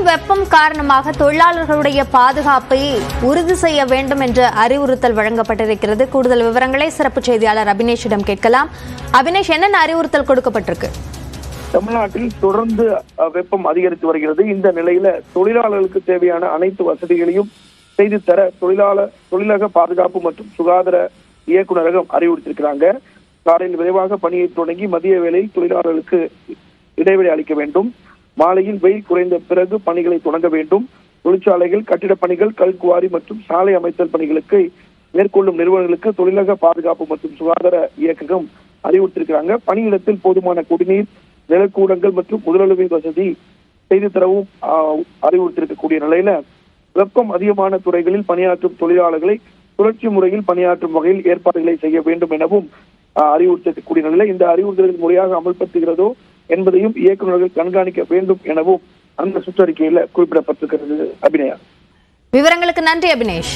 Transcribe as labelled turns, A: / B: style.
A: வெப்பம் காரணமாக தொழிலாளர்களுடைய பாதுகாப்பை உறுதி செய்ய வேண்டும் என்ற அறிவுறுத்தல் வழங்கப்பட்டிருக்கிறது. கூடுதல் விவரங்களை சிறப்பு செய்தியாளர் அபினேஷிடம் கேட்கலாம். அபினேஷ், என்னென்ன அறிவுறுத்தல் கொடுக்கப்பட்டிருக்கு?
B: தமிழ்நாட்டில் தொடர்ந்து வெப்பம் அதிகரித்து வருகிறது. இந்த நிலையில தொழிலாளர்களுக்கு தேவையான அனைத்து வசதிகளையும் செய்து தர தொழிலக பாதுகாப்பு மற்றும் சுகாதார இயக்குநரகம் அறிவுறுத்திருக்கிறாங்க. காலையில் விரைவாக பணியை தொடங்கி மதிய வேளையில் தொழிலாளர்களுக்கு இடைவெளி அளிக்க வேண்டும். மாலையில் வெயில் குறைந்த பிறகு பணிகளை தொடங்க வேண்டும். தொழிற்சாலைகள், கட்டிடப் பணிகள், கல்குவாரி மற்றும் சாலை அமைத்தல் பணிகளுக்கு மேற்கொள்ளும் நிறுவனங்களுக்கு தொழிலக பாதுகாப்பு மற்றும் சுகாதார இயக்ககம் அறிவுறுத்திருக்கிறாங்க. பணியிடத்தில் போதுமான குடிநீர், நிலக்கூடங்கள் மற்றும் முதலுதவி வசதி செய்து தரவும் அறிவுறுத்திருக்கக்கூடிய நிலையில வெப்பம் அதிகமான துறைகளில் பணியாற்றும் தொழிலாளர்களை சுழற்சி முறையில் பணியாற்றும் வகையில் ஏற்பாடுகளை செய்ய வேண்டும் எனவும் அறிவுறுத்தக்கூடிய நிலையில இந்த அறிவுறுத்தல்கள் முறையாக அமல்படுத்துகிறதோ என்பதையும் இயக்குநர்கள் கண்காணிக்க வேண்டும் எனவும் அந்த சுற்றறிக்கையில குறிப்பிடப்பட்டிருக்கிறது. அபிநயா,
A: விவரங்களுக்கு நன்றி அபினேஷ்.